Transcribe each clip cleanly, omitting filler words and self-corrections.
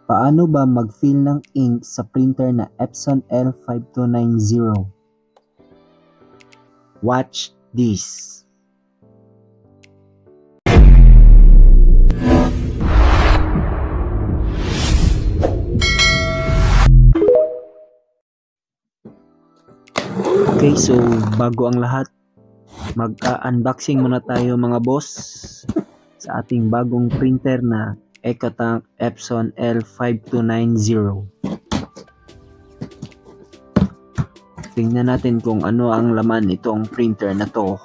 Paano ba mag-fill ng ink sa printer na Epson L5290? Watch this. Okay, so bago ang lahat, mag-unboxing muna tayo mga boss sa ating bagong printer na EcoTank Epson L5290. Tingnan natin kung ano ang laman itong printer na to.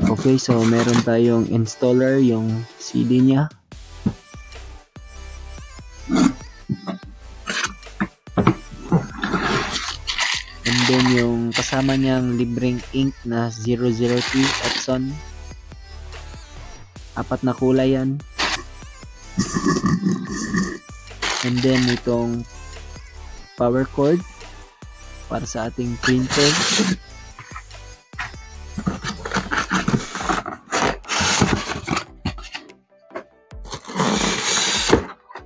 Okay, so meron tayong installer, yung CD niya. And then yung kasama niyang libreng ink na 003 Epson. 4 na kulay yan. And then itong power cord para sa ating printer.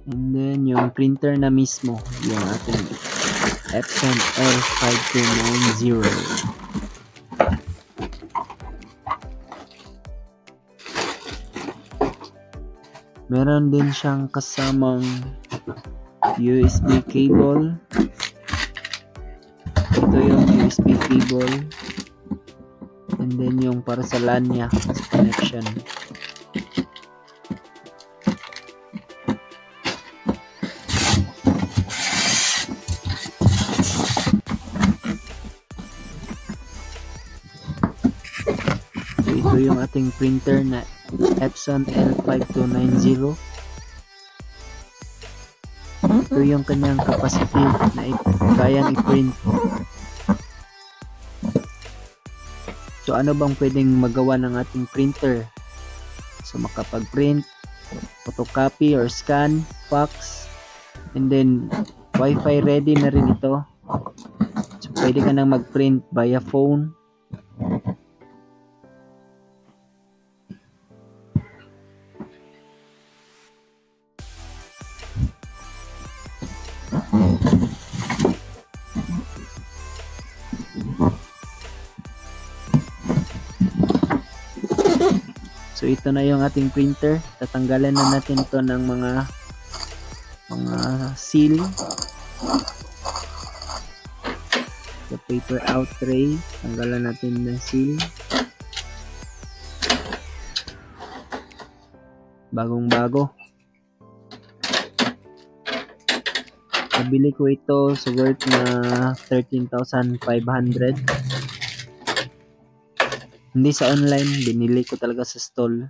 And then yung printer na mismo, yung ating Epson L5290. Meron din siyang kasamang USB cable. Ito yung USB cable. And then yung para sa LAN niya, sa connection. So ito yung ating printer na Epson L5290. Ito yung kanyang capacity na kayang i-print. So ano bang pwedeng magawa ng ating printer? So makapag-print, photocopy or scan, fax, and then Wi-Fi ready na rin ito. So pwede ka nang mag-print via phone. So ito na yung ating printer. Tatanggalan na natin ito ng mga seal. The paper out tray. Tanggalan natin ng seal. Bagong bago. Nabili ko ito sa worth na 13,500. Hindi sa online, binili ko talaga sa stall.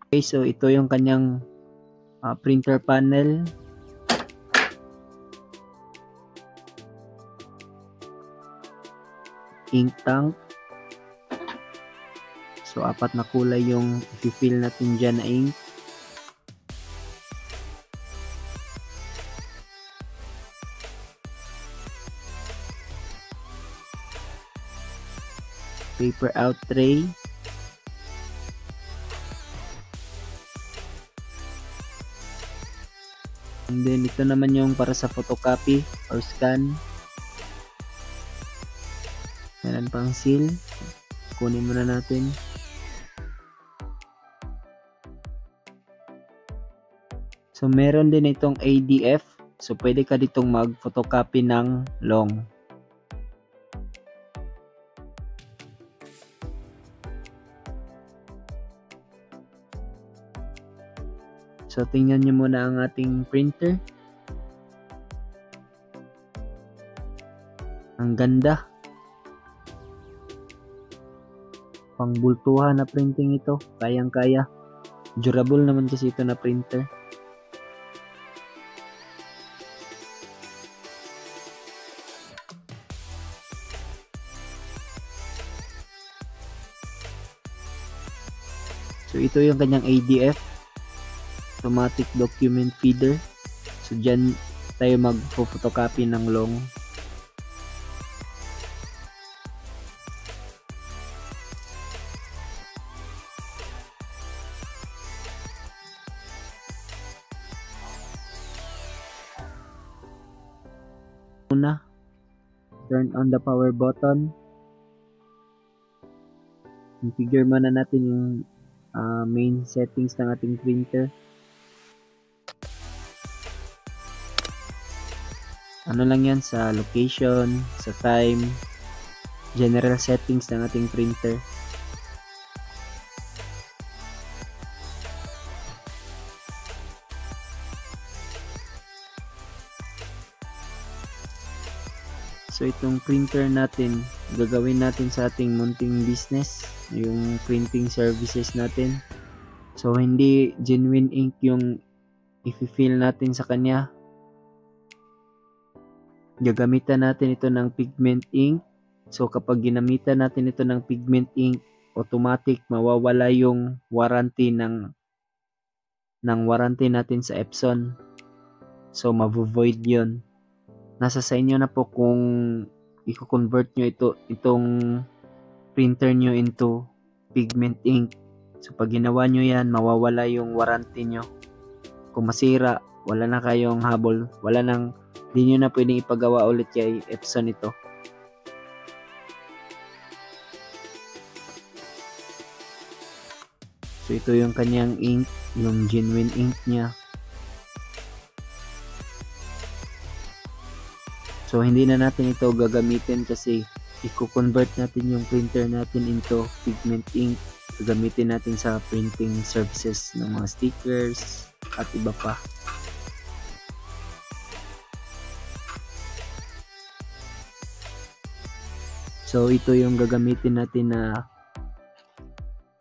Okay, so ito yung kanyang printer panel. Ink tank. So 4 na kulay yung i-fill natin dyan na ink. Paper out tray. And then ito naman yung para sa photocopy or scan. Meron pang seal. Kunin muna natin. So meron din itong ADF. So pwede ka ditong mag-photocopy ng long. So tingnan nyo muna ang ating printer. Ang ganda. Pangbultuhan na printing ito. Kayang-kaya. Durable naman kasi ito na printer. So ito yung kanyang ADF, automatic document feeder. So dyan tayo mag-photocopy ng long. Una, turn on the power button. Configure muna natin yung main settings ng ating printer. Ano lang yan, sa location, sa time, general settings ng ating printer. So itong printer natin, gagawin natin sa ating munting business, yung printing services natin. So hindi genuine ink yung i-fill natin sa kanya. Gagamitan natin ito ng pigment ink. So kapag ginamitan natin ito ng pigment ink, automatic mawawala yung warranty ng warranty natin sa Epson. So mavo-void yun. Nasa sa inyo na po kung i-convert nyo itong printer nyo into pigment ink. So pag ginawa nyo yan, mawawala yung warranty nyo. Kung masira, wala na kayong habol, di nyo na pwedeng ipagawa ulit kay Epson ito. So ito yung kanyang ink, yung genuine ink niya. So hindi na natin ito gagamitin kasi i-convert natin yung printer natin into pigment ink. Gagamitin natin sa printing services ng mga stickers at iba pa. So ito yung gagamitin natin na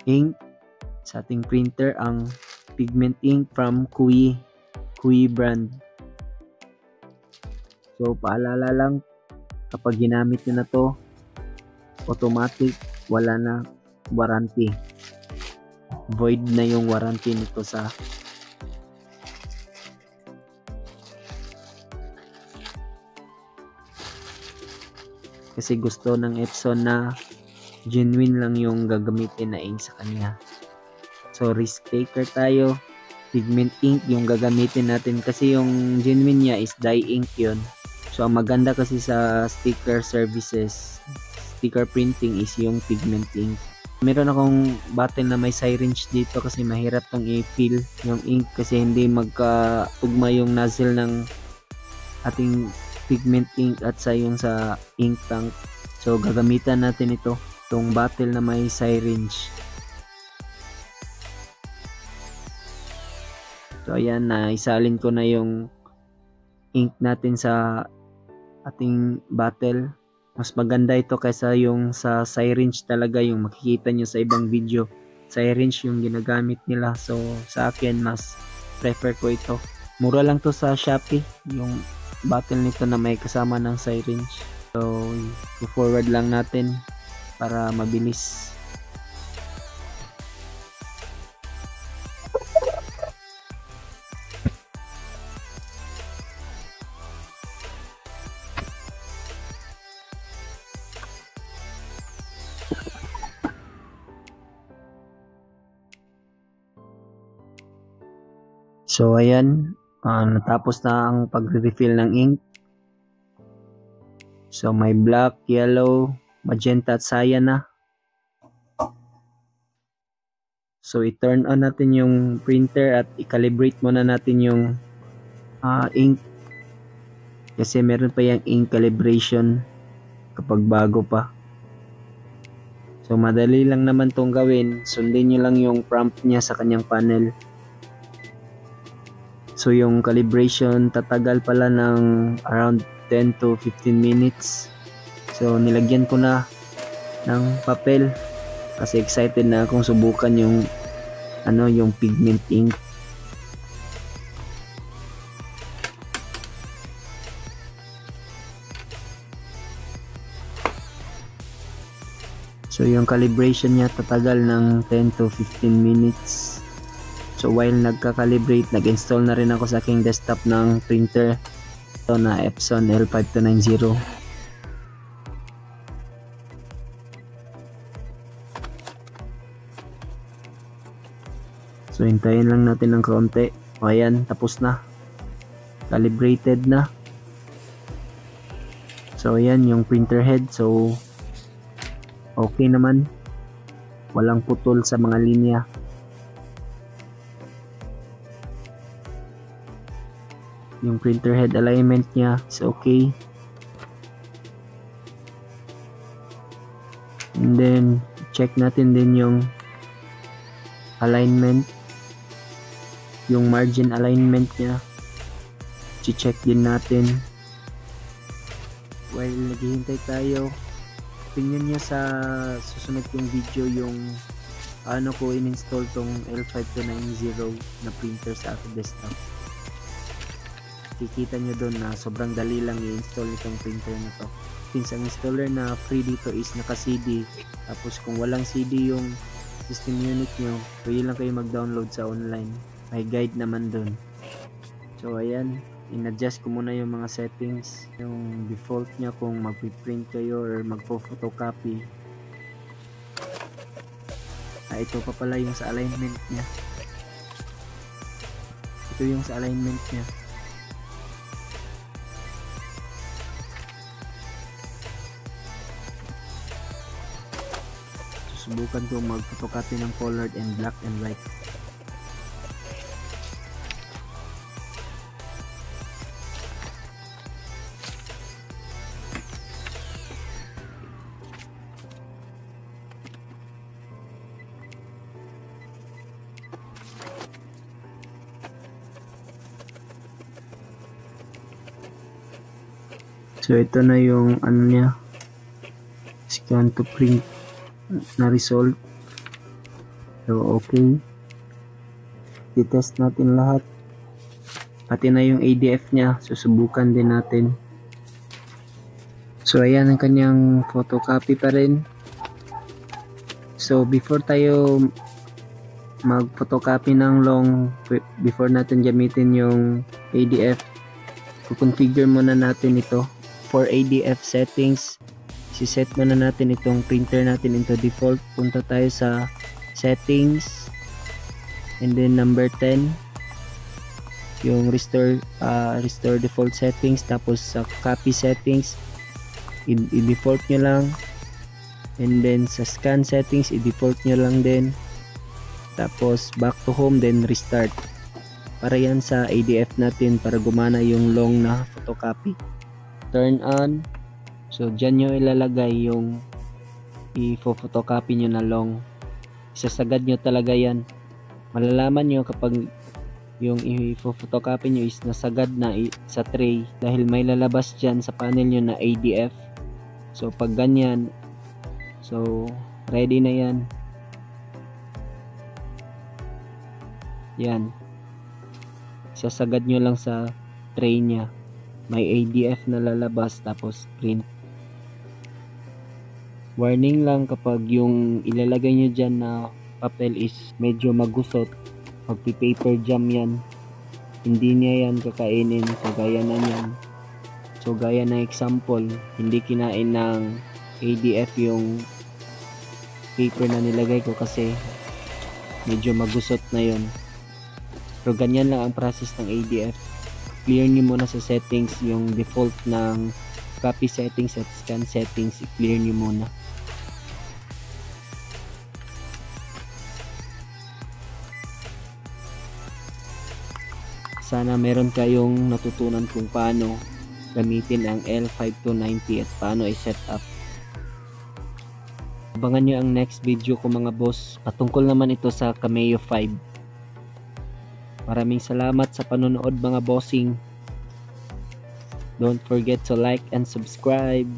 ink sa ating printer, ang pigment ink from Kui brand. So paalala lang, kapag ginamit nyo na to, automatic wala na warranty. Void na yung warranty nito sa kasi gusto ng Epson na genuine lang yung gagamitin na ink sa kanya. So risk taker tayo. Pigment ink yung gagamitin natin kasi yung genuine niya is dye ink yun. So ang maganda kasi sa sticker services, sticker printing is yung pigment ink. Meron akong bottle na may syringe dito kasi mahirap tong i-fill yung ink kasi hindi magkatugma yung nozzle ng ating pigment ink at sa yung sa ink tank. So gagamitan natin itong bottle na may syringe. So ayan, na isalin ko na yung ink natin sa ating bottle. Mas maganda ito kaysa yung sa syringe talaga, yung makikita nyo sa ibang video. Syringe yung ginagamit nila. So sa akin, mas prefer ko ito. Mura lang to sa Shopee, yung bottle nito na may kasama ng syringe. So i-forward lang natin para mabilis. So ayan, natapos na ang pag-refill ng ink. So may black, yellow, magenta at cyan na. So i-turn on natin yung printer at i-calibrate muna natin yung ink. Kasi meron pa yung ink calibration kapag bago pa. So madali lang naman tong gawin. Sundin nyo lang yung prompt niya sa kanyang panel. So yung calibration tatagal pala ng around 10 to 15 minutes. So nilagyan ko na ng papel kasi excited na akong subukan yung yung pigment ink. So yung calibration niya tatagal ng 10 to 15 minutes. So while nagka-calibrate, nag-install na rin ako sa aking desktop ng printer ito na Epson L5290. So hintayin lang natin ng kaunti. O ayan, tapos na. Calibrated na. So ayan yung printer head. So okay naman. Walang putol sa mga linya. Yung printer head alignment niya is okay. And then check natin din yung alignment, yung margin alignment niya. I-check din natin. While naghihintay tayo, tingnan nyo sa susunod kong video yung paano ko in-install tong L5290 na printer sa aking desktop. Kikita nyo doon na sobrang dali lang i-install itong printer na to. Since ang installer na free dito is naka-CD, tapos kung walang CD yung system unit nyo, pwede lang kayo mag-download sa online. May guide naman doon. So ayan, in-adjust ko muna yung mga settings, yung default nya kung mag-print kayo or magpo-photocopy. Ito pa pala yung sa alignment nya. Ito yung sa alignment nya. Subukan ko mag-photocopy ng colored and black and white. So ito na yung ano niya, scan to print na result. So okay, i-test natin lahat, pati na yung ADF nya, susubukan din natin. So ayan ang kanyang photocopy pa rin. So before tayo mag photocopy ng long, before natin gamitin yung ADF, kukonfigure muna natin ito. For ADF settings, si-set muna natin itong printer natin into default. Punta tayo sa settings, and then number 10 yung restore default settings. Tapos sa copy settings, i-default nyo lang, and then sa scan settings, i-default nyo lang din. Tapos back to home, then restart. Para yan sa ADF natin, para gumana yung long na photocopy. Turn on. So dyan nyo ilalagay yung i-photocopy nyo na long. Isasagad nyo talaga yan. Malalaman nyo kapag yung i-photocopy nyo is nasagad na sa tray, dahil may lalabas dyan sa panel nyo na ADF. So pag ganyan, so ready na yan. Yan, isasagad nyo lang sa tray nya. May ADF na lalabas, tapos print. Warning lang kapag yung ilalagay nyo dyan na papel is medyo magusot, magpi-paper jam yan, hindi niya yan kakainin. So gaya na yan. So gaya na example, hindi kinain ng ADF yung paper na nilagay ko kasi medyo magusot na yon. So ganyan lang ang process ng ADF. Clear nyo muna sa settings yung default ng copy settings at scan settings, i-clear nyo muna. Sana meron kayong natutunan kung paano gamitin ang L5290 at paano i-set up. Abangan nyo ang next video ko mga boss, patungkol naman ito sa Cameo 5. Maraming salamat sa panonood mga bossing. Don't forget to like and subscribe.